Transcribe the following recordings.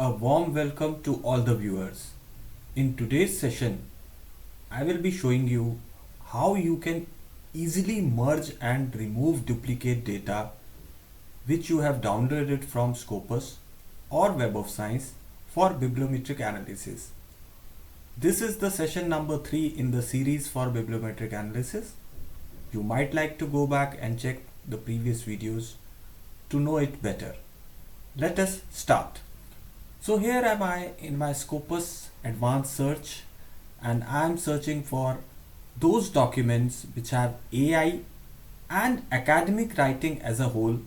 A warm welcome to all the viewers. In today's session, I will be showing you how you can easily merge and remove duplicate data which you have downloaded from Scopus or Web of Science for bibliometric analysis. This is the session number 3 in the series for bibliometric analysis. You might like to go back and check the previous videos to know it better. Let us start. So here am I in my Scopus advanced search, and I am searching for those documents which have AI and academic writing as a whole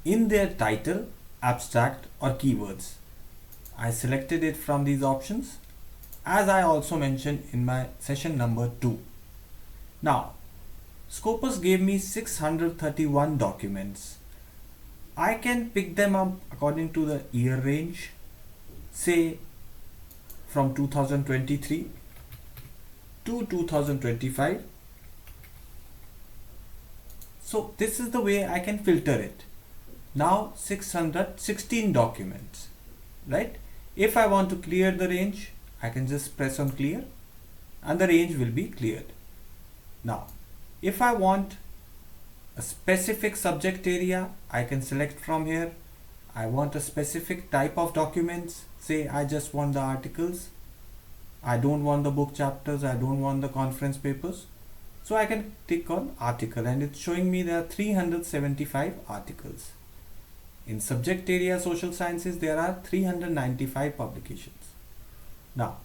in their title, abstract or keywords. I selected it from these options as I also mentioned in my session number 2. Now Scopus gave me 631 documents. I can pick them up according to the year range, say from 2023 to 2025. So this is the way I can filter it. Now 616 documents, right? If I want to clear the range, I can just press on clear and the range will be cleared. Now if I want a specific subject area, I can select from here. I want a specific type of documents. Say I just want the articles. I don't want the book chapters. I don't want the conference papers. So I can click on article and it's showing me there are 375 articles. In subject area social sciences, there are 395 publications. Now,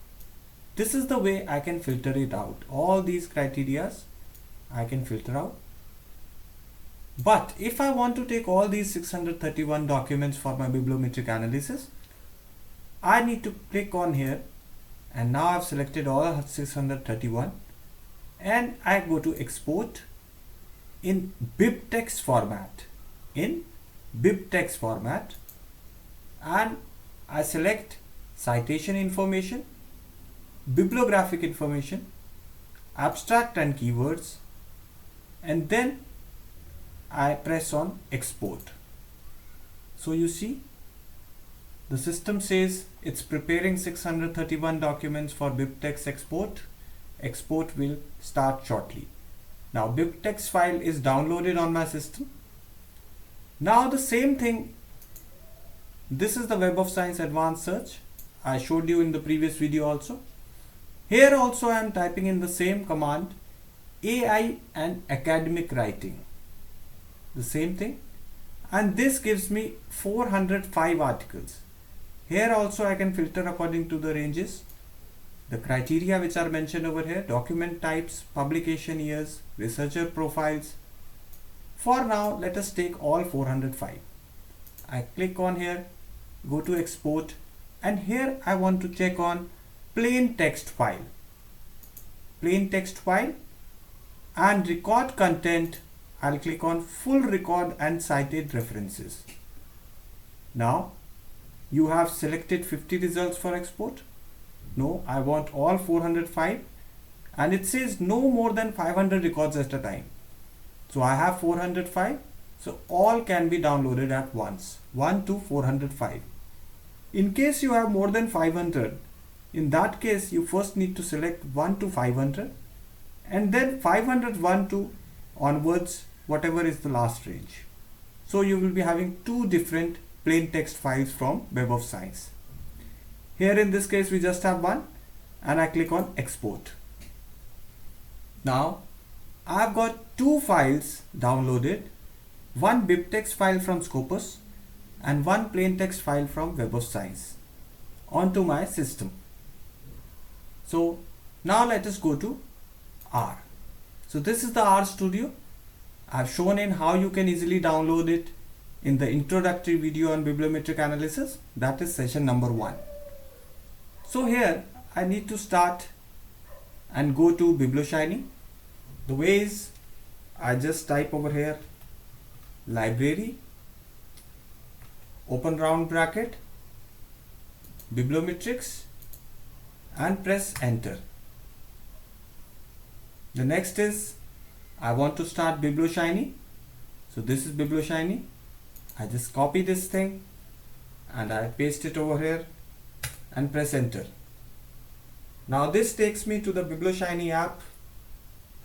this is the way I can filter it out. All these criterias I can filter out. But if I want to take all these 631 documents for my bibliometric analysis, I need to click on here, and now I've selected all 631 and I go to export in BibTeX format. In BibTeX format, and I select citation information, bibliographic information, abstract and keywords, and then I press on export. So you see the system says it's preparing 631 documents for BibTeX export. Export will start shortly. Now BibTeX file is downloaded on my system. Now the same thing, this is the Web of Science advanced search. I showed you in the previous video also. Here also I am typing in the same command, AI and academic writing. The same thing, and this gives me 405 articles. Here also I can filter according to the ranges, the criteria which are mentioned over here, document types, publication years, researcher profiles. For now, let us take all 405. I click on here, go to export, and here I want to check on plain text file. Plain text file and record content. I'll click on full record and cited references. Now you have selected 50 results for export. No, I want all 405, and it says no more than 500 records at a time. So I have 405, so all can be downloaded at once, 1 to 405. In case you have more than 500, in that case you first need to select 1 to 500 and then 501 to onwards, whatever is the last range. So you will be having two different plain text files from Web of Science. Here in this case we just have one, and I click on export. Now I've got two files downloaded, one BibTeX file from Scopus and one plain text file from Web of Science onto my system. So now let us go to R. So this is the R Studio. I've shown in how you can easily download it in the introductory video on bibliometric analysis. That is session number 1. So here I need to start and go to BiblioShiny. The way is I just type over here library, open round bracket, bibliometrics, and press enter. The next is I want to start BiblioShiny. So this is BiblioShiny. I just copy this thing and I paste it over here and press enter. Now this takes me to the Biblioshiny app,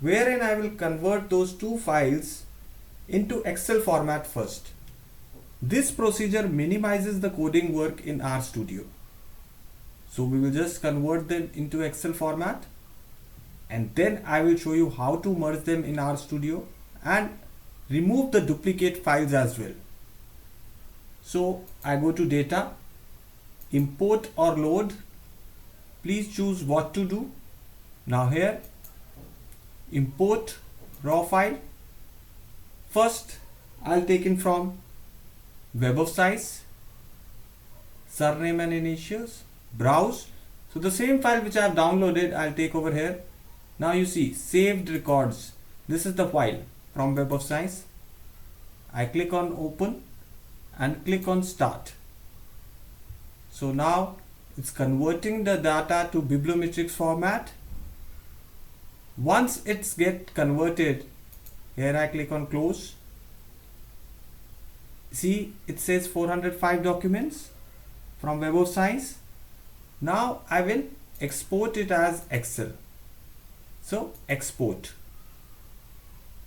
wherein I will convert those two files into Excel format first. This procedure minimizes the coding work in RStudio. So we will just convert them into Excel format, and then I will show you how to merge them in RStudio and remove the duplicate files as well. So I go to data, import or load. Please choose what to do. Now here, import raw file. First, I'll take in from Web of Size, surname and initials, browse. So the same file which I have downloaded, I'll take over here. Now you see saved records. This is the file from Web of Size. I click on open and click on start. So now it's converting the data to Bibliometric format. Once it's get converted, here I click on close. See, it says 405 documents from Web of Size. Now I will export it as Excel. So export.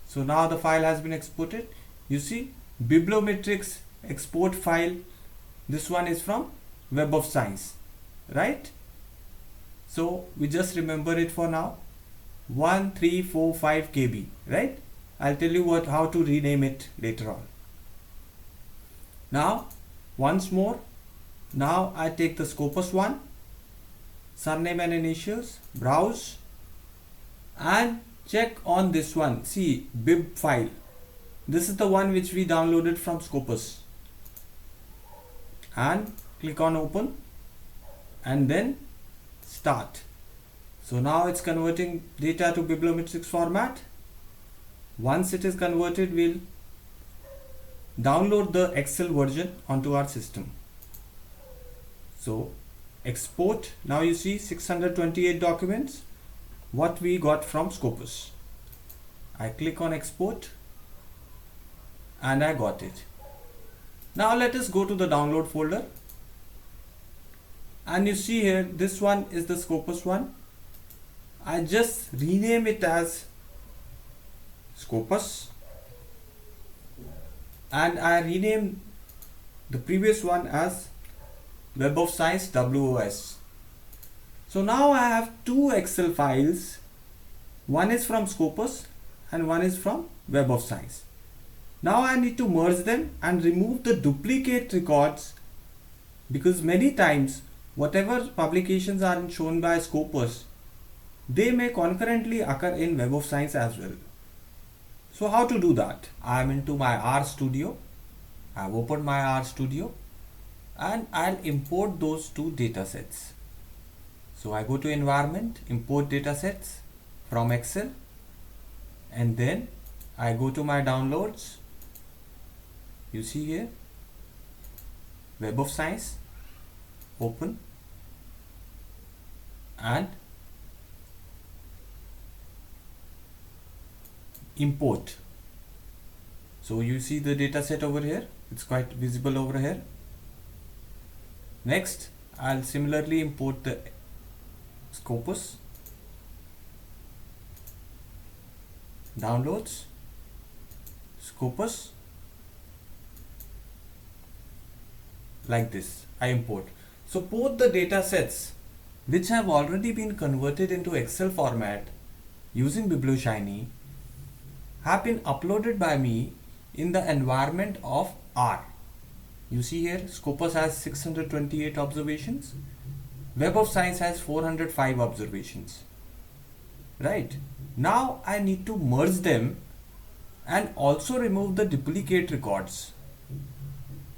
So now the file has been exported. You see Bibliometric's export file. This one is from Web of Size, right? So we just remember it for now. 1345 KB, right? I'll tell you how to rename it later on. Now once more, now I take the Scopus one, surname and initials, browse and check on this one. See bib file. This is the one which we downloaded from Scopus, and click on open and then start. So now it's converting data to Bibliometrics format. Once it is converted, we'll download the Excel version onto our system. So export. Now you see 628 documents what we got from Scopus. I click on export and I got it. Now let us go to the download folder, and you see here this one is the Scopus one. I just rename it as Scopus, and I rename the previous one as Web of Size WOS. So now I have two Excel files. One is from Scopus and one is from Web of Size. Now I need to merge them and remove the duplicate records, because many times whatever publications are shown by Scopus, they may concurrently occur in Web of Science as well. So how to do that? I am into my RStudio. I have opened my RStudio and I'll import those two data sets. So I go to environment, import data sets from Excel, and then I go to my downloads. You see here Web of Science, open and import. So you see the data set over here, it's quite visible over here. Next I'll similarly import the Scopus, downloads, Scopus, like this I import. So both the data sets which have already been converted into Excel format using Biblioshiny have been uploaded by me in the environment of R. You see here Scopus has 628 observations, Web of Science has 405 observations. Right, now I need to merge them and also remove the duplicate records.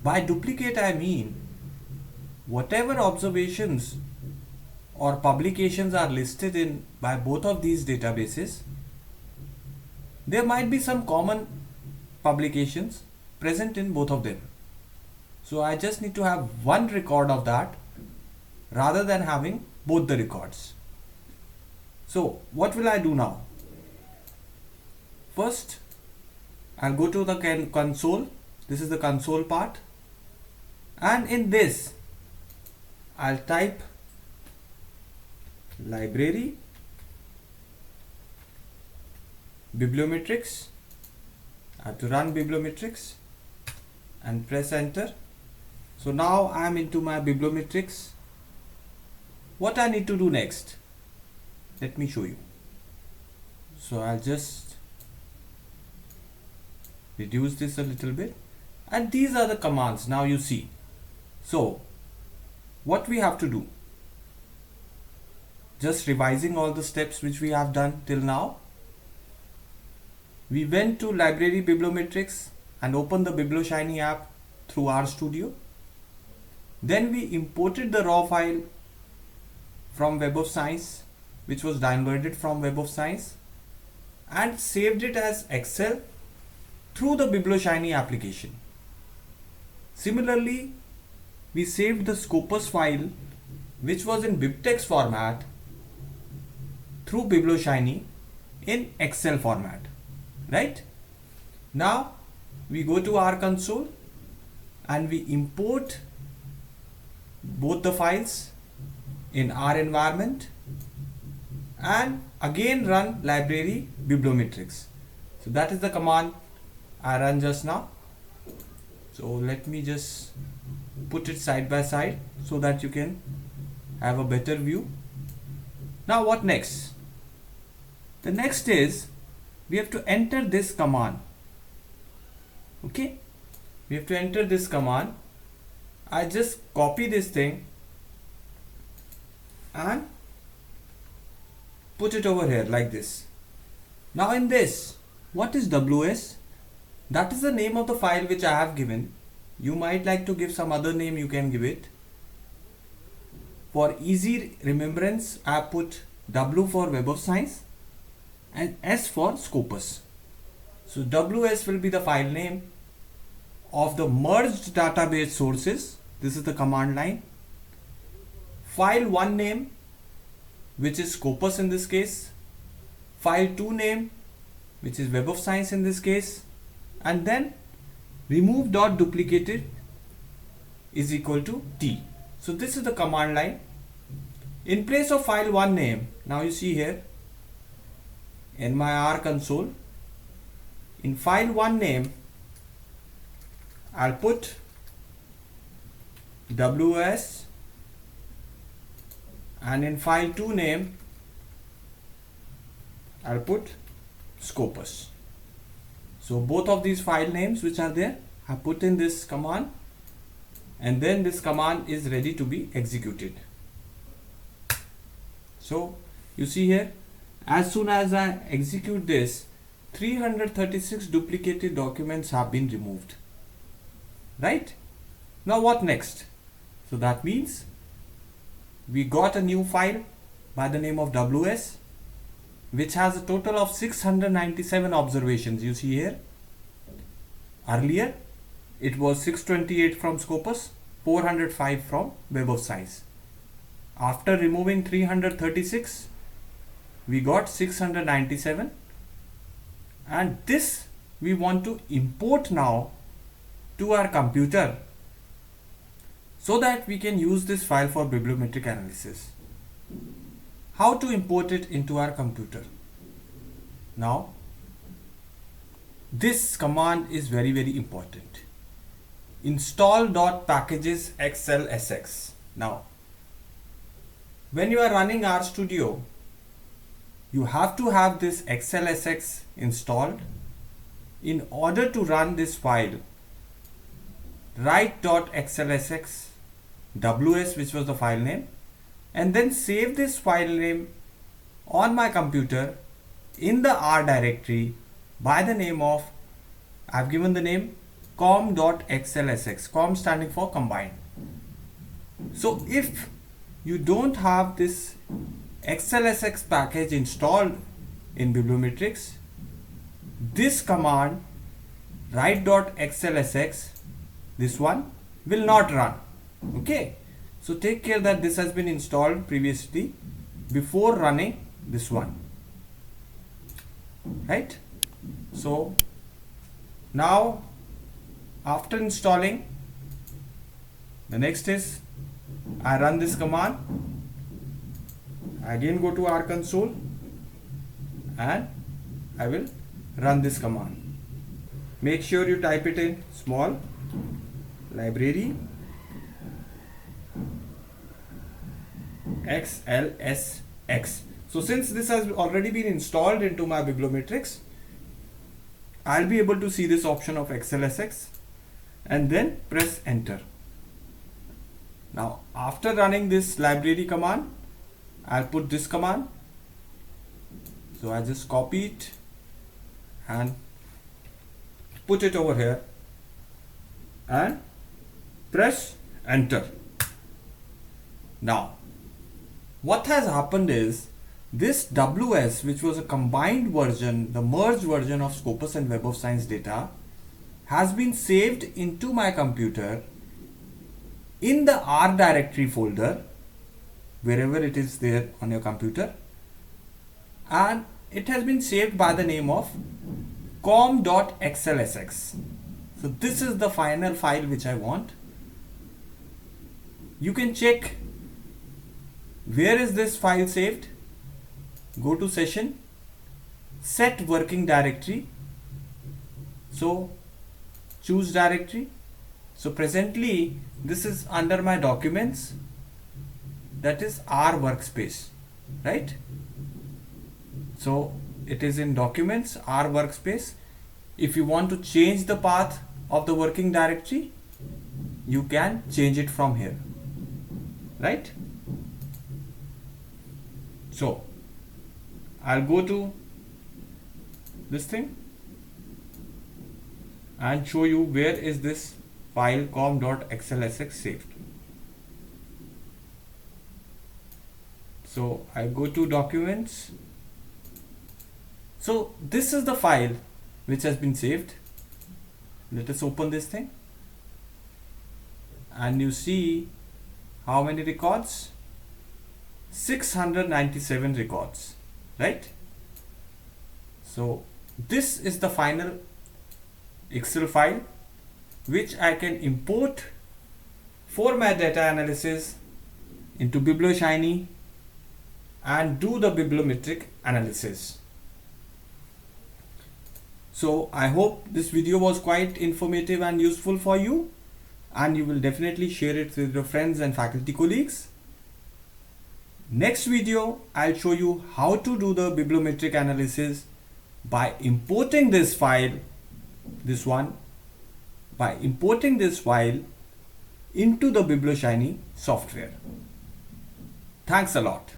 By duplicate I mean whatever observations or publications are listed in by both of these databases, there might be some common publications present in both of them. So I just need to have one record of that rather than having both the records. So what will I do now? First I'll go to the console. This is the console part. and in this I'll type library bibliometrics. I have to run bibliometrics and press enter. So now I am into my bibliometrics. What I need to do next, let me show you. So I'll just reduce this a little bit, and these are the commands. Now you see. So what we have to do, just revising all the steps which we have done till now. We went to library bibliometrics and opened the BiblioShiny app through RStudio. Then we imported the raw file from Web of Science, which was downloaded from Web of Science, and saved it as Excel through the BiblioShiny application. Similarly, we saved the Scopus file, which was in BibTeX format, through BiblioShiny in Excel format. Right? Now we go to our console and we import both the files in our environment and again run library bibliometrics. So that is the command I run just now. So let me just put it side by side so that you can have a better view. Now what next? The next is we have to enter this command. Okay, we have to enter this command. I just copy this thing and put it over here like this. Now in this, what is WS? That is the name of the file which I have given. You might like to give some other name, you can give it. For easy remembrance, I put W for Web of Science and S for Scopus. So WS will be the file name of the merged database sources. This is the command line. File 1 name, which is Scopus in this case. File 2 name, which is Web of Science in this case. And then remove dot duplicated is equal to T. So this is the command line. In place of file 1 name, now you see here in my R console, in file 1 name, I'll put WS, and in file 2 name, I'll put Scopus. So both of these file names which are there, I put in this command, and then this command is ready to be executed. So you see here, as soon as I execute this, 336 duplicated documents have been removed. Right? Now what next? So that means we got a new file by the name of WS, which has a total of 697 observations. You see here, earlier it was 628 from Scopus, 405 from Web of Science. After removing 336, we got 697, and this we want to import now to our computer so that we can use this file for bibliometric analysis. How to import it into our computer? Now, this command is very, very important. Install.packages xlsx. Now, when you are running RStudio, you have to have this xlsx installed. In order to run this file, write.xlsx ws, which was the file name, and then save this file name on my computer in the R directory by the name of, I've given the name com.xlsx, com standing for combined. So if you don't have this xlsx package installed in Bibliometrics, this command write.xlsx, this one will not run. Okay, so take care that this has been installed previously before running this one, right? So now after installing, The next is I run this command. Again go to our console and I will run this command. Make sure you type it in small library XLSX. So since this has already been installed into my Bibliometrics, I'll be able to see this option of XLSX and then press enter. Now after running this library command, I'll put this command. So I just copy it and put it over here and press enter. Now what has happened is this WS, which was a combined version, the merged version of Scopus and Web of Science data, has been saved into my computer in the R directory folder, wherever it is there on your computer, and it has been saved by the name of com.xlsx. So this is the final file which I want. You can check where is this file saved. Go to session, set working directory. So choose directory. So presently this is under my documents, that is R workspace, right? So it is in documents, R workspace. If you want to change the path of the working directory, you can change it from here, right? So I'll go to this thing and show you where is this file com.xlsx saved. So I go to documents. So this is the file which has been saved. Let us open this thing and you see how many records? 697 records, right? So this is the final Excel file which I can import for my data analysis into BiblioShiny and do the bibliometric analysis. So I hope this video was quite informative and useful for you, and you will definitely share it with your friends and faculty colleagues. Next video, I'll show you how to do the bibliometric analysis by importing this file, by importing this file into the BiblioShiny software. Thanks a lot.